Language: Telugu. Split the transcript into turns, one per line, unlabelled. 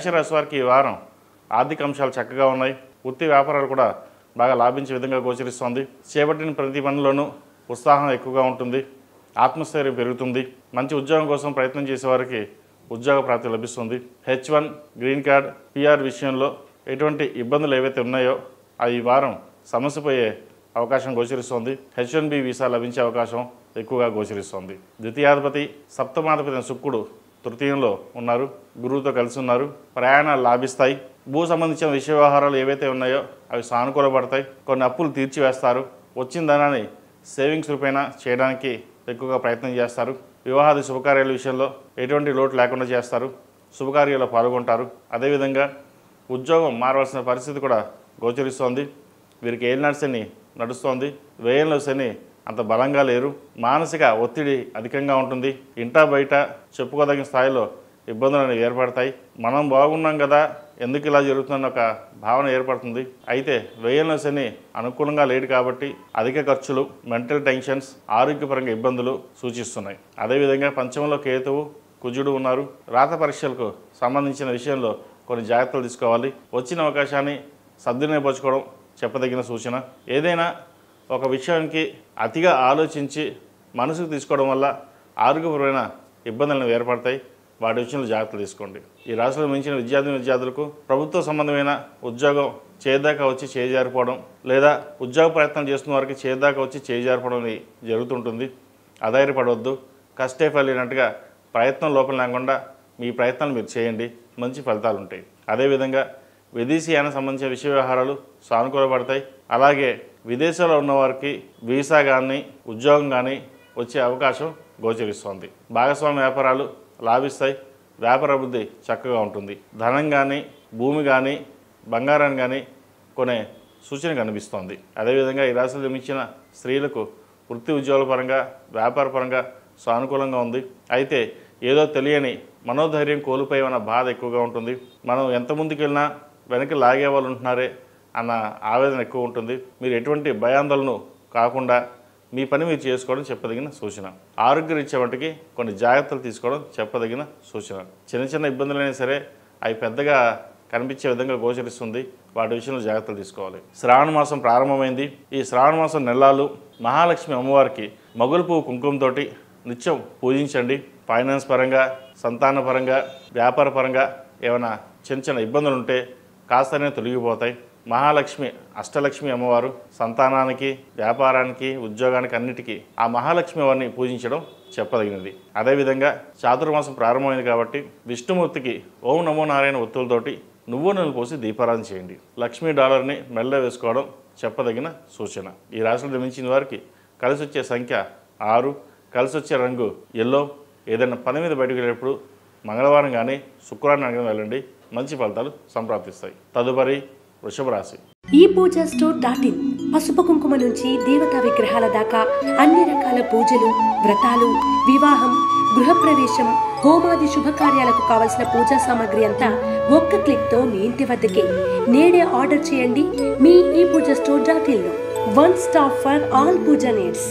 మేషరాశి వారికి ఈ వారం ఆర్థిక అంశాలు చక్కగా ఉన్నాయి. వృత్తి వ్యాపారాలు కూడా బాగా లాభించే విధంగా గోచరిస్తోంది. చేపట్టిన ప్రతి పనిలోనూ ఉత్సాహం ఎక్కువగా ఉంటుంది. ఆత్మస్థైర్యం పెరుగుతుంది. మంచి ఉద్యోగం కోసం ప్రయత్నం చేసేవారికి ఉద్యోగ ప్రాప్తి లభిస్తుంది. H1 గ్రీన్ కార్డ్ PR విషయంలో ఎటువంటి ఇబ్బందులు ఏవైతే ఉన్నాయో ఈ వారం సమస్యపోయే అవకాశం గోచరిస్తోంది. H1B వీసా లభించే అవకాశం ఎక్కువగా గోచరిస్తోంది. ద్వితీయాధిపతి సప్తమాధిపతి శుక్రుడు తృతీయంలో ఉన్నారు. గురువుతో కలిసి ఉన్నారు. ప్రయాణాలు లాభిస్తాయి. భూ సంబంధించిన విషయ వ్యవహారాలు ఏవైతే ఉన్నాయో అవి సానుకూలపడతాయి. కొన్ని అప్పులు తీర్చివేస్తారు. వచ్చిన ధనాన్ని సేవింగ్స్ రూపేణ చేయడానికి ఎక్కువగా ప్రయత్నం చేస్తారు. వివాహాది శుభకార్యాల విషయంలో ఎటువంటి లోటు లేకుండా చేస్తారు. శుభకార్యాల్లో పాల్గొంటారు. అదేవిధంగా ఉద్యోగం మారవలసిన పరిస్థితి కూడా గోచరిస్తోంది. వీరికి ఏలినాటి శని నడుస్తోంది. వ్యయంలో శని అంత బలంగా లేరు. మానసిక ఒత్తిడి అధికంగా ఉంటుంది. ఇంటా బయట చెప్పుకోదగిన స్థాయిలో ఇబ్బందులు అనేవి ఏర్పడతాయి. మనం బాగున్నాం కదా, ఎందుకు ఇలా జరుగుతుందన్న ఒక భావన ఏర్పడుతుంది. అయితే వ్యయంలో శని అనుకూలంగా లేడు కాబట్టి అధిక ఖర్చులు, మెంటల్ టెన్షన్స్, ఆరోగ్యపరంగా ఇబ్బందులు సూచిస్తున్నాయి. అదేవిధంగా పంచమంలో కేతువు, కుజుడు ఉన్నారు. రాత పరీక్షలకు సంబంధించిన విషయంలో కొన్ని జాగ్రత్తలు తీసుకోవాలి. వచ్చిన అవకాశాన్ని సద్వినియోగపరచుకోవడం చెప్పదగిన సూచన. ఏదైనా ఒక విషయానికి అతిగా ఆలోచించి మనసుకు తీసుకోవడం వల్ల ఆరోగ్యపరమైన ఇబ్బందులను ఏర్పడతాయి. వాటి విషయంలో జాగ్రత్తలు తీసుకోండి. ఈ రాశిలో మించిన విద్యార్థులకు ప్రభుత్వ సంబంధమైన ఉద్యోగం చేదాకా వచ్చి చేజారిపోవడం, లేదా ఉద్యోగ ప్రయత్నం చేస్తున్న వారికి చేదాకా వచ్చి చేజారిపోవడం జరుగుతుంటుంది. అధైర్యపడవద్దు. కష్టే ఫలినట్టుగా ప్రయత్నం లోపం లేకుండా మీ ప్రయత్నాలు మీరు చేయండి. మంచి ఫలితాలు ఉంటాయి. అదేవిధంగా విదేశీయాన సంబంధించిన విషయ వ్యవహారాలు సానుకూలపడతాయి. అలాగే విదేశాల్లో ఉన్నవారికి వీసా కానీ ఉద్యోగం కానీ వచ్చే అవకాశం గోచరిస్తోంది. భాగస్వామ్య వ్యాపారాలు లాభిస్తాయి. వ్యాపార అభివృద్ధి చక్కగా ఉంటుంది. ధనం కానీ, భూమి కానీ, బంగారాన్ని కానీ కొనే సూచన కనిపిస్తోంది. అదేవిధంగా ఈ రాశిలో జన్మించిన స్త్రీలకు వృత్తి ఉద్యోగాల పరంగా, వ్యాపార పరంగా సానుకూలంగా ఉంది. అయితే ఏదో తెలియని మనోధైర్యం కోల్పోయేమన్న బాధ ఎక్కువగా ఉంటుంది. మనం ఎంత ముందుకు వెళ్ళినా వెనక్కి లాగే వాళ్ళు ఉంటున్నారే అన్న ఆవేదన ఎక్కువ ఉంటుంది. మీరు ఎటువంటి భయాందోళన కాకుండా మీ పని మీరు చేసుకోవడం చెప్పదగిన సూచన. ఆరోగ్యరీత్యా వంటికి కొన్ని జాగ్రత్తలు తీసుకోవడం చెప్పదగిన సూచన. చిన్న చిన్న ఇబ్బందులైనా సరే అవి పెద్దగా కనిపించే విధంగా గోచరిస్తుంది. వాటి విషయంలో జాగ్రత్తలు తీసుకోవాలి. శ్రావణ మాసం ప్రారంభమైంది. ఈ శ్రావణ మాసం నెలలు మహాలక్ష్మి అమ్మవారికి మగులు పువ్వు కుంకుమతోటి నిత్యం పూజించండి. ఫైనాన్స్ పరంగా, సంతాన పరంగా, వ్యాపార పరంగా ఏమైనా చిన్న చిన్న ఇబ్బందులు ఉంటే కాస్తనే తొలగిపోతాయి. మహాలక్ష్మి అష్టలక్ష్మి అమ్మవారు సంతానానికి, వ్యాపారానికి, ఉద్యోగానికి అన్నిటికీ ఆ మహాలక్ష్మి వారిని పూజించడం చెప్పదగినది. అదేవిధంగా చాతుర్మాసం ప్రారంభమైంది కాబట్టి విష్ణుమూర్తికి ఓం నమో నారాయణ ఒత్తులతోటి నువ్వు నూనె పోసి దీపారాధన చేయండి. లక్ష్మీ డాలర్ని మెల్ల వేసుకోవడం చెప్పదగిన సూచన. ఈ రాశిలో జన్మించిన వారికి కలిసి వచ్చే సంఖ్య 6, కలిసి వచ్చే రంగు ఎల్లో. ఏదైనా పని మీద బయటకు వెళ్ళేటప్పుడు మంగళవారం కానీ శుక్రవారం కానీ వెళ్ళండి. మంచి ఫలితాలు సంప్రాప్తిస్తాయి. తదుపరి వృషభ రాశి.
ఈ పూజా స్టోర్.in పసుపు కుంకుమ నుంచి దేవతా విగ్రహాల దాకా అన్ని రకాల పూజలు, వ్రతాలు, వివాహం, గృహప్రవేశం, హోమాది శుభకార్యాలకు కావలసిన పూజా సామాగ్రి అంతా ఒక్క క్లిక్ తో మీ ఇంటి వద్దకే. నేడే ఆర్డర్ చేయండి మీ ఈ పూజా స్టోర్.in లో. One stop for all puja needs.